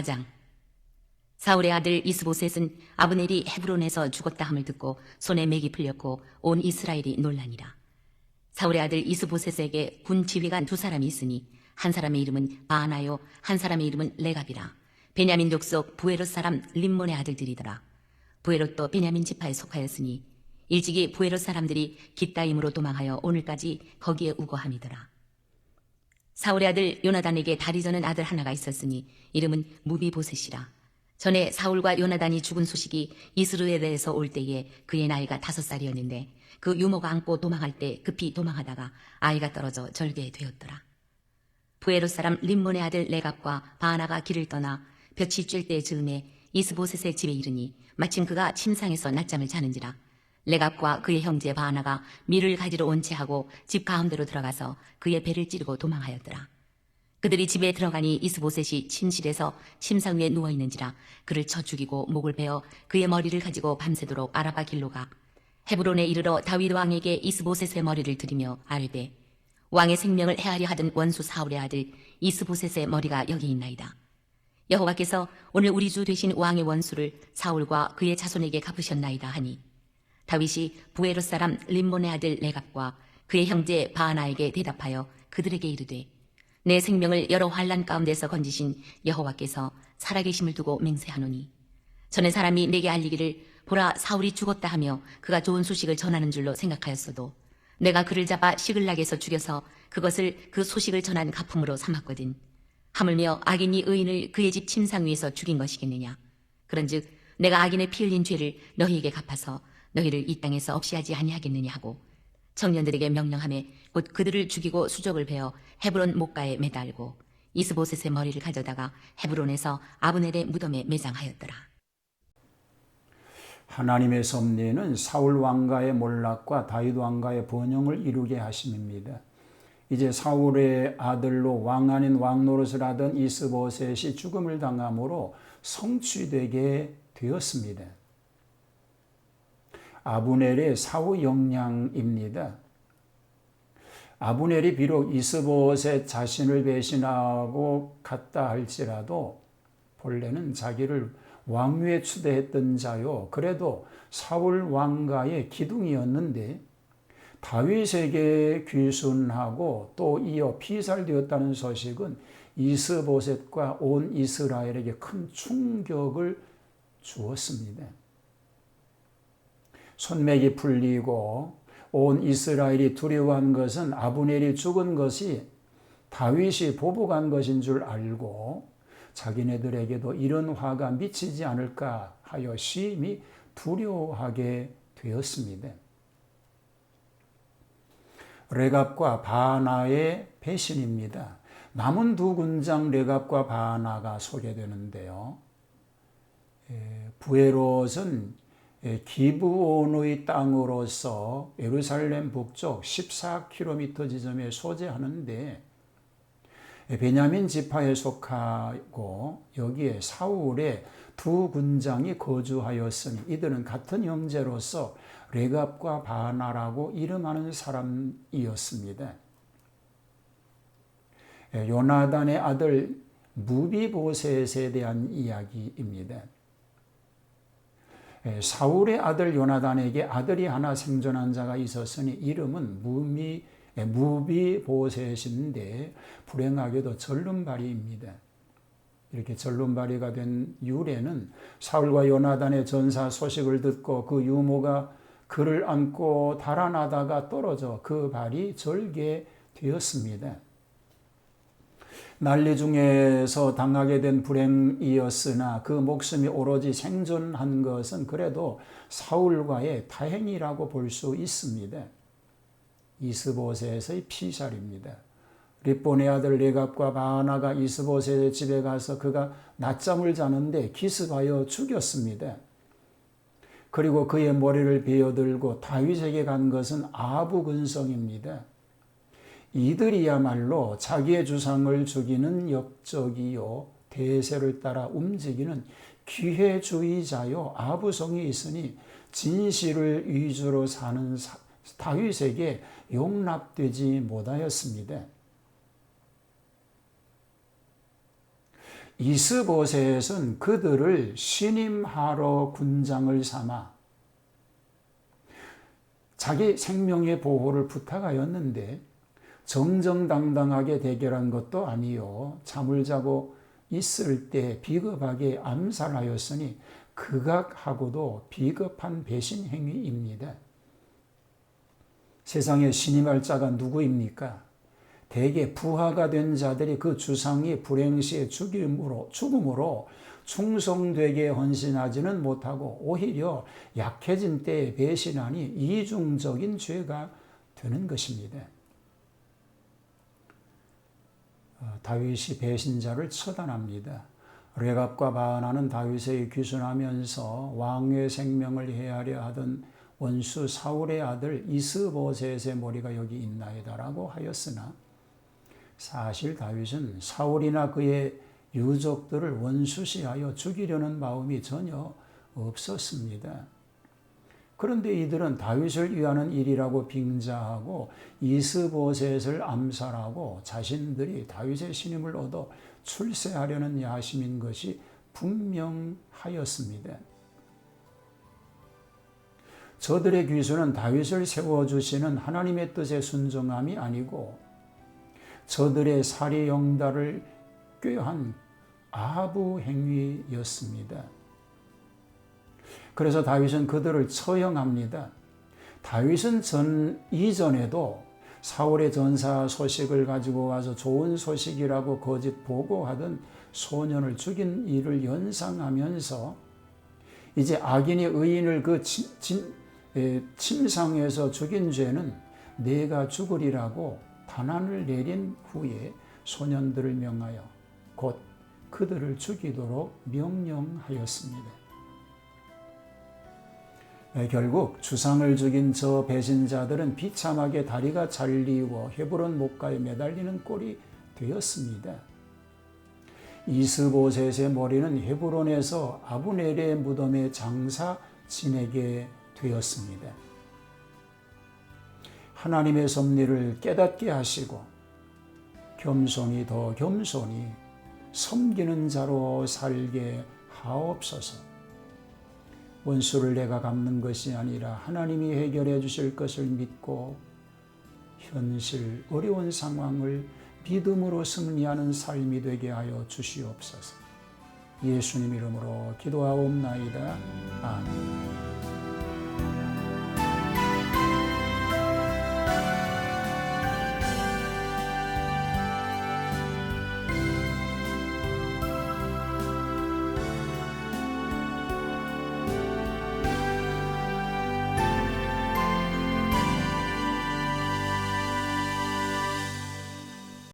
4장. 사울의 아들 이스보셋은 아브넬이 헤브론에서 죽었다 함을 듣고 손에 맥이 풀렸고 온 이스라엘이 놀라니라. 사울의 아들 이스보셋에게 군 지휘관 두 사람이 있으니 한 사람의 이름은 바하나요 한 사람의 이름은 레갑이라. 베냐민 족속 부에롯 사람 림몬의 아들들이더라. 부에롯도 베냐민 지파에 속하였으니 일찍이 부에롯 사람들이 깃다임으로 도망하여 오늘까지 거기에 우거함이더라. 사울의 아들 요나단에게 다리 저는 아들 하나가 있었으니 이름은 무비보셋이라. 전에 사울과 요나단이 죽은 소식이 이스라엘에서 올 때에 그의 나이가 5살이었는데 그 유모가 안고 도망할 때 급히 도망하다가 아이가 떨어져 절개 되었더라. 부에롯 사람 림몬의 아들 레갑과 바하나가 길을 떠나 볕이 쬐 때 즈음에 이스보셋의 집에 이르니 마침 그가 침상에서 낮잠을 자는지라. 레갑과 그의 형제 바하나가 밀을 가지러 온 채하고 집 가운데로 들어가서 그의 배를 찌르고 도망하였더라. 그들이 집에 들어가니 이스보셋이 침실에서 침상 위에 누워있는지라. 그를 쳐 죽이고 목을 베어 그의 머리를 가지고 밤새도록 아라바 길로 가 헤브론에 이르러 다윗 왕에게 이스보셋의 머리를 드리며 아뢰되 왕의 생명을 해하려 하던 원수 사울의 아들 이스보셋의 머리가 여기 있나이다. 여호와께서 오늘 우리 주 되신 왕의 원수를 사울과 그의 자손에게 갚으셨나이다 하니 다윗이 부에롯 사람 림몬의 아들 레갑과 그의 형제 바하나에게 대답하여 그들에게 이르되 내 생명을 여러 환난 가운데서 건지신 여호와께서 살아계심을 두고 맹세하노니 전에 사람이 내게 알리기를 보라 사울이 죽었다 하며 그가 좋은 소식을 전하는 줄로 생각하였어도 내가 그를 잡아 시글락에서 죽여서 그것을 그 소식을 전한 가품으로 삼았거든. 하물며 악인이 의인을 그의 집 침상 위에서 죽인 것이겠느냐. 그런즉 내가 악인의 피 흘린 죄를 너희에게 갚아서 너희를 이 땅에서 없이 하지 아니하겠느냐 하고 청년들에게 명령하매 곧 그들을 죽이고 수족을 베어 헤브론 목가에 매달고 이스보셋의 머리를 가져다가 헤브론에서 아브넬의 무덤에 매장하였더라. 하나님의 섭리는 사울 왕가의 몰락과 다윗 왕가의 번영을 이루게 하심입니다. 이제 사울의 아들로 왕 아닌 왕 노릇을 하던 이스보셋이 죽음을 당함으로 성취되게 되었습니다. 아브넬의 사후 역량입니다. 아브넬이 비록 이스보셋 자신을 배신하고 갔다 할지라도 본래는 자기를 왕위에 추대했던 자요. 그래도 사울 왕가의 기둥이었는데 다윗에게 귀순하고 또 이어 피살되었다는 소식은 이스보셋과 온 이스라엘에게 큰 충격을 주었습니다. 손맥이 풀리고 온 이스라엘이 두려워한 것은 아브넬이 죽은 것이 다윗이 보복한 것인 줄 알고 자기네들에게도 이런 화가 미치지 않을까 하여 심히 두려워하게 되었습니다. 레갑과 바하나의 배신입니다. 남은 두 군장 레갑과 바하나가 소개되는데요. 부에롯은 기브온의 땅으로서 예루살렘 북쪽 14km 지점에 소재하는데 베냐민 지파에 속하고 여기에 사울의 두 군장이 거주하였으니 이들은 같은 형제로서 레갑과 바하나라고 이름하는 사람이었습니다. 요나단의 아들 무비보셋에 대한 이야기입니다. 사울의 아들 요나단에게 아들이 하나 생존한 자가 있었으니 이름은 무비보셋인데 불행하게도 절름발이입니다. 이렇게 절름발이가 된 유래는 사울과 요나단의 전사 소식을 듣고 그 유모가 그를 안고 달아나다가 떨어져 그 발이 절개되었습니다. 난리 중에서 당하게 된 불행이었으나 그 목숨이 오로지 생존한 것은 그래도 사울과의 다행이라고 볼 수 있습니다. 이스보셋의 피살입니다. 립본의 아들 레갑과 바하나가 이스보셋의 집에 가서 그가 낮잠을 자는데 기습하여 죽였습니다. 그리고 그의 머리를 베어들고 다윗에게 간 것은 아부 근성입니다. 이들이야말로 자기의 주상을 죽이는 역적이요 대세를 따라 움직이는 기회주의자요 아부성이 있으니 진실을 위주로 사는 다윗에게 용납되지 못하였습니다. 이스보셋은 그들을 신임하러 군장을 삼아 자기 생명의 보호를 부탁하였는데 정정당당하게 대결한 것도 아니요 잠을 자고 있을 때 비겁하게 암살하였으니 극악하고도 비겁한 배신 행위입니다. 세상에 신임할 자가 누구입니까? 대개 부하가 된 자들이 그 주상이 불행시에 죽음으로 충성되게 헌신하지는 못하고 오히려 약해진 때에 배신하니 이중적인 죄가 되는 것입니다. 다윗이 배신자를 처단합니다. 레갑과 바하나는 다윗에게 귀순하면서 왕의 생명을 해하려 하던 원수 사울의 아들 이스보셋의 머리가 여기 있나이다라고 하였으나 사실 다윗은 사울이나 그의 유족들을 원수시하여 죽이려는 마음이 전혀 없었습니다. 그런데 이들은 다윗을 위하는 일이라고 빙자하고 이스보셋을 암살하고 자신들이 다윗의 신임을 얻어 출세하려는 야심인 것이 분명하였습니다. 저들의 귀순은 다윗을 세워주시는 하나님의 뜻에 순종함이 아니고 저들의 사리 영달을 꾀한 아부 행위였습니다. 그래서 다윗은 그들을 처형합니다. 다윗은 이전에도 사울의 전사 소식을 가지고 와서 좋은 소식이라고 거짓 보고하던 소년을 죽인 일을 연상하면서 이제 악인이 의인을 그 침상에서 죽인 죄는 내가 죽으리라고 단안을 내린 후에 소년들을 명하여 곧 그들을 죽이도록 명령하였습니다. 결국 주상을 죽인 저 배신자들은 비참하게 다리가 잘리워 헤브론 목가에 매달리는 꼴이 되었습니다. 이스보셋의 머리는 헤브론에서 아브넬의 무덤에 장사 지내게 되었습니다. 하나님의 섭리를 깨닫게 하시고 겸손히 더 겸손히 섬기는 자로 살게 하옵소서. 원수를 내가 갚는 것이 아니라 하나님이 해결해 주실 것을 믿고 현실 어려운 상황을 믿음으로 승리하는 삶이 되게 하여 주시옵소서. 예수님 이름으로 기도하옵나이다. 아멘.